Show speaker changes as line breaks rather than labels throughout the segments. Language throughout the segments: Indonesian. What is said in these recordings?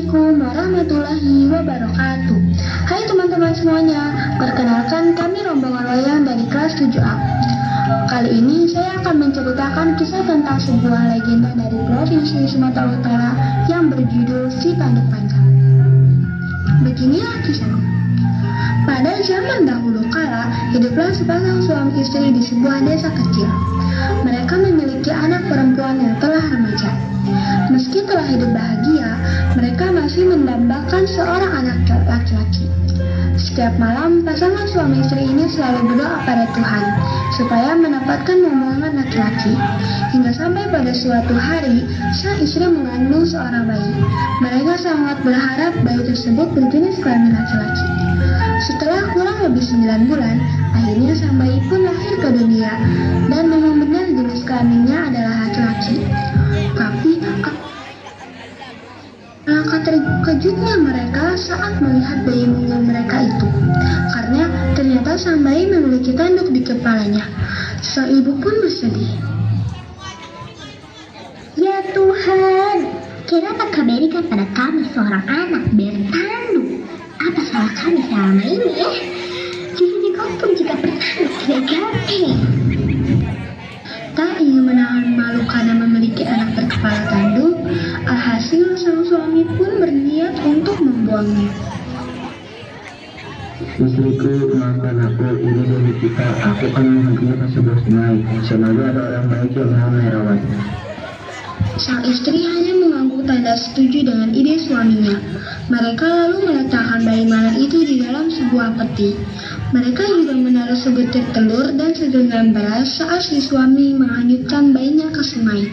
Assalamualaikum warahmatullahi wabarakatuh. Hai teman-teman semuanya, perkenalkan kami rombongan wayang dari kelas 7A. Kali ini saya akan menceritakan kisah tentang sebuah legenda dari Provinsi Sumatera Utara yang berjudul Si Tanduk Panjang. Beginilah kisahnya. Pada zaman dahulu kala, hiduplah sepasang suami istri di sebuah desa kecil. Mereka memiliki anak perempuan yang telah remaja. Meski telah hidup bahagia, mereka masih mendambakan seorang anak laki-laki. Setiap malam, pasangan suami istri ini selalu berdoa pada Tuhan supaya mendapatkan momongan laki-laki. Hingga sampai pada suatu hari, sang istri mengandung seorang bayi. Mereka sangat berharap bayi tersebut berjenis kelamin laki-laki. Setelah kurang lebih 9 bulan, akhirnya sang bayi pun lahir ke dunia dan memang benar jenis kelaminnya adalah laki-laki. Tapi alangkah terkejutnya mereka saat melihat bayi mungil mereka itu, karena ternyata sang bayi memiliki tanduk di kepalanya. Sang ibu pun bersedih.
Ya Tuhan, kenapa Kau berikan pada kami seorang anak bertanduk? Apa salah kami selama ini ya? Jadi kau pun juga bertanduk tidak ganti.
Tak ingin menahan malu karena memiliki anak berkepala tanduk, alhasil sang suami pun berniat untuk membuangnya.
Istriku, maafkan aku, ini demi kita. Aku akan menghentinya ke sebuah sungai. Semoga ada orang baik yang mau merawatnya.
Sang istri hanya mengangguk tanda setuju dengan ide suaminya. Mereka lalu meletakkan bayi malang itu di dalam sebuah peti. Mereka juga menaruh sebutir telur dan segenggam beras saat si suami menghanyutkan bayinya ke sungai.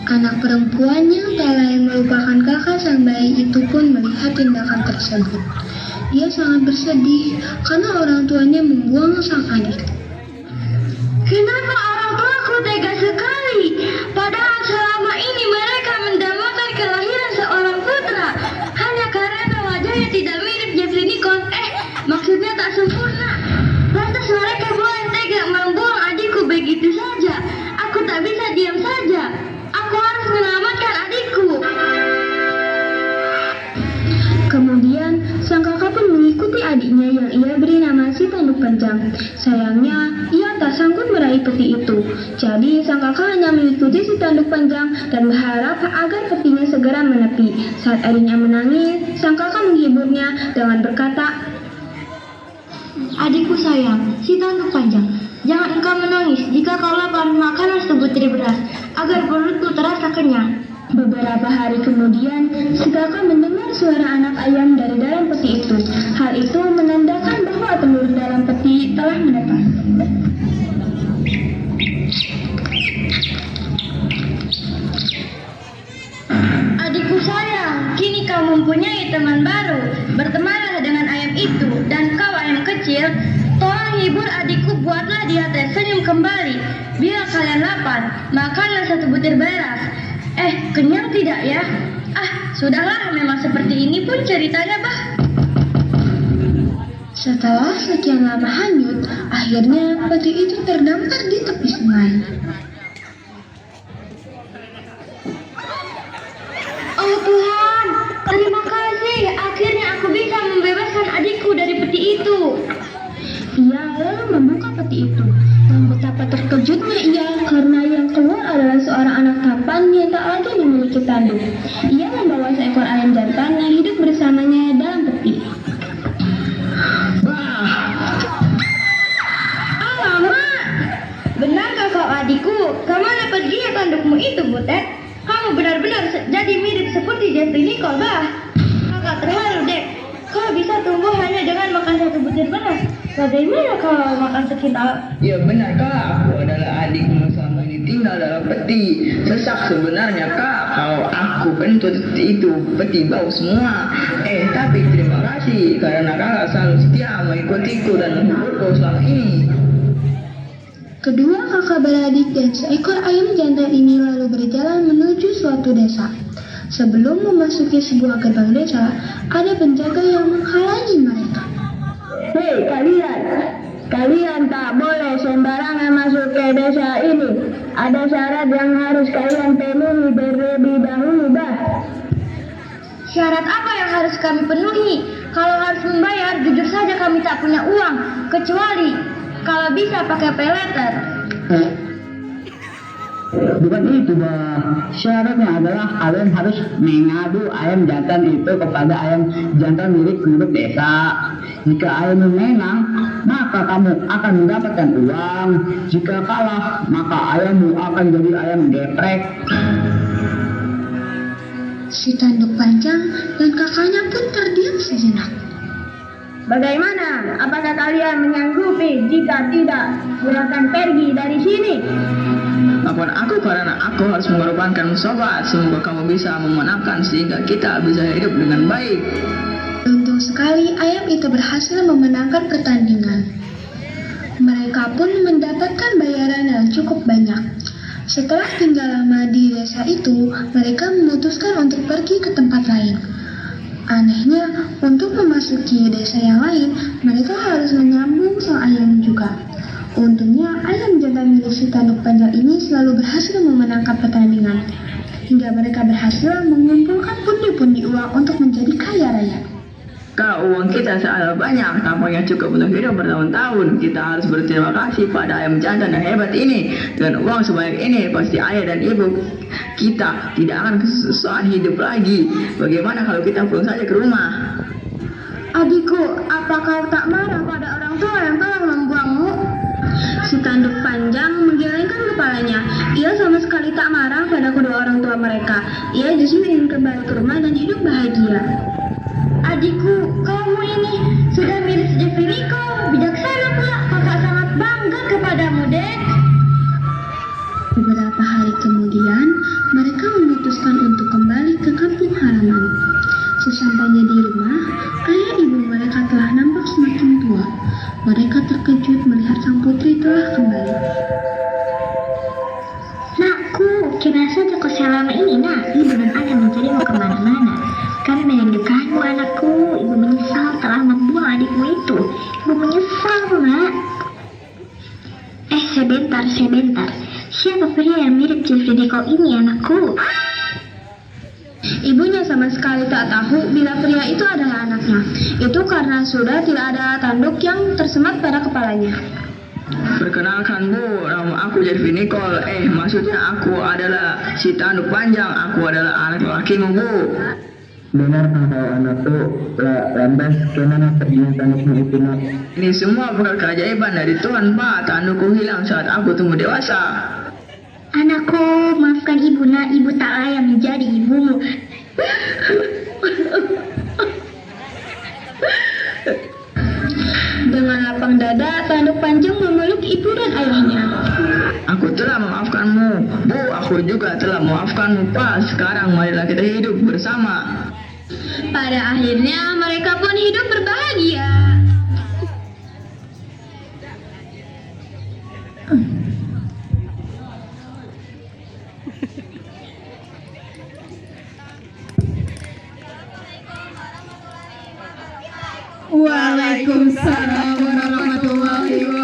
Anak perempuan yang tak lain merupakan kakak sang bayi itu pun melihat tindakan tersebut. Dia sangat bersedih karena orang tuanya membuang sang adik.
Kenapa orang tuaku tega sekali? Padahal selama ini mereka mendambakan kelahiran seorang putra. Hanya karena wajahnya tidak mirip Jeffrey Nicole. Maksudnya tak sempurna. Lantas mereka boleh tega membuang adikku begitu saja. Aku tak bisa diam saja. Aku harus menyelamatkan adikku.
Kemudian, sang kakak pun mengikuti adiknya yang ia beri nama Si Tanduk Panjang. Sayangnya, ia tak sanggup meraih peti itu. Jadi, sang kakak hanya mengikuti Si Tanduk Panjang dan berharap agar petinya segera menepi. Saat adiknya menangis, sang kakak menghiburnya dengan berkata,
Adikku sayang, Si Tanduk Panjang, jangan engkau menangis jika kau lapar makanlah sebutir beras agar perutku terasa kenyang.
Beberapa hari kemudian, si kakak mendengar suara anak ayam dari dalam peti itu. Hal itu menandakan bahwa telur dalam peti telah menetas.
Adikku sayang, kini kau mempunyai teman baru. Bertemanlah dengan ayam itu. Dan kau ayam kecil, tolong hibur adikku, buatlah dia tersenyum kembali. Bila kalian lapar, makanlah satu butir beras. Kenyang tidak ya? Sudahlah, memang seperti ini pun ceritanya, bah.
Setelah sekian lama hanyut, akhirnya peti itu terdampar di tepi sungai.
Oh Tuhan, terima kasih. Akhirnya aku bisa membebaskan adikku dari peti itu.
Ia lalu membuka peti itu, dan betapa terkejutnya ia karena yang keluar adalah seorang anak tampan yang tak lagi memiliki tanduk. Ia membawa seekor ayam jantan yang hidup bersamanya dalam peti.
Alamak, benarkah kau adikku? Kemana pergi ya tandukmu itu, Butet? Kamu benar-benar jadi mirip seperti Jeffrey Nicole, bah. Kakak terharu, Dek. Kau bisa tumbuh hanya dengan makan satu butir beras. Bagaimana kalau makan sekitar?
Ya benar kak, aku adalah adikmu selama ini tinggal dalam peti. Sesak sebenarnya kak, kalau aku kentut itu peti bau semua. Tapi terima kasih karena kakak selalu setia mengikutiku dan menghiburku selama ini.
Kedua kakak beradik dan seekor ayam jantan ini lalu berjalan menuju suatu desa. Sebelum memasuki sebuah gerbang desa, ada penjaga yang menghalangi mereka.
Hei kalian,
Kalian tak boleh sembarangan masuk ke desa ini. Ada syarat yang harus kalian penuhi terlebih dahulu, bah.
Syarat apa yang harus kami penuhi? Kalau harus membayar, jujur saja kami tak punya uang. Kecuali kalau bisa pakai pay letter.
Bukan itu, bah. Syaratnya adalah kalian harus mengadu ayam jantan itu kepada ayam jantan milik penduduk desa. Jika ayam menang, maka kamu akan mendapatkan uang. Jika kalah, maka ayammu akan jadi ayam geprek.
Si tanduk panjang dan kakaknya pun terdiam sejenak.
Bagaimana? Apakah kalian menyanggupi? Jika tidak, silakan pergi dari sini.
Maafkan aku karena aku harus mengorbankan sobat. Semoga kamu bisa memenangkan sehingga kita bisa hidup dengan baik.
Beruntung sekali ayam itu berhasil memenangkan pertandingan. Mereka pun mendapatkan bayaran yang cukup banyak. Setelah tinggal lama di desa itu, mereka memutuskan untuk pergi ke tempat lain. Anehnya, untuk memasuki desa yang lain, mereka harus menyambung sang ayam juga. Untungnya, ayam jantan milik si tanduk panjang ini selalu berhasil memenangkan pertandingan, hingga mereka berhasil mengumpulkan pundi-pundi uang untuk menjadi kaya raya.
Kalau uang kita sangat banyak, tampaknya cukup untuk hidup bertahun-tahun. Kita harus berterima kasih pada ayam jantan yang hebat ini. Dengan uang sebanyak ini, pasti ayah dan ibu kita tidak akan kesusahan hidup lagi. Bagaimana kalau kita pulang saja ke rumah?
Adikku, apa kau tak marah pada orang tua yang telah membuangmu? Si tanduk panjang menggelengkan kepalanya. Ia sama sekali tak marah pada kedua orang tua mereka. Ia justru ingin kembali ke rumah dan hidup bahagia.
Adikku, kamu ini sudah mirip Jeffrey Nicole. Bijaksana pula, kakak sangat bangga kepadamu, Dek.
Beberapa hari kemudian, mereka memutuskan untuk kembali ke kampung halaman. Sesampainya di rumah, ayah ibu mereka telah nampak semakin tua. Mereka terkejut melihat sang putri telah kembali.
Nakku, kira saja kau selama ini, nak. Ibu dan ayah mencarimu kemana-mana. Kami merindukanmu, anakku. Ibu menyesal telah membuang adikmu itu. Ibu menyesal, nak. Sebentar. Siapa pria yang mirip Jeffrey Nicole ini, anakku?
Ibunya sama sekali tak tahu bila pria itu adalah anaknya. Itu karena sudah tidak ada tanduk yang tersemat pada kepalanya.
Perkenalkan Bu, nama aku Jeffrey Nicole. Maksudnya aku adalah si tanduk panjang. Aku adalah anak lakimu, Bu.
Benar kalau anakku, lantas kemana perginya tandukmu itu, nak?
Ini semua bukan keajaiban dari Tuhan, Pak. Tandukku hilang saat aku tumbuh dewasa.
Anakku, maafkan ibu, nak. Ibu tak layak menjadi ibumu.
Dengan lapang dada, tanduk panjang memeluk ibu dan ayahnya.
Aku telah memaafkanmu, Bu. Aku juga telah memaafkanmu, Pak. Sekarang marilah kita hidup bersama.
Pada akhirnya mereka pun hidup berbahagia.
Waalaikumsalam warahmatullahi wabarakatuh.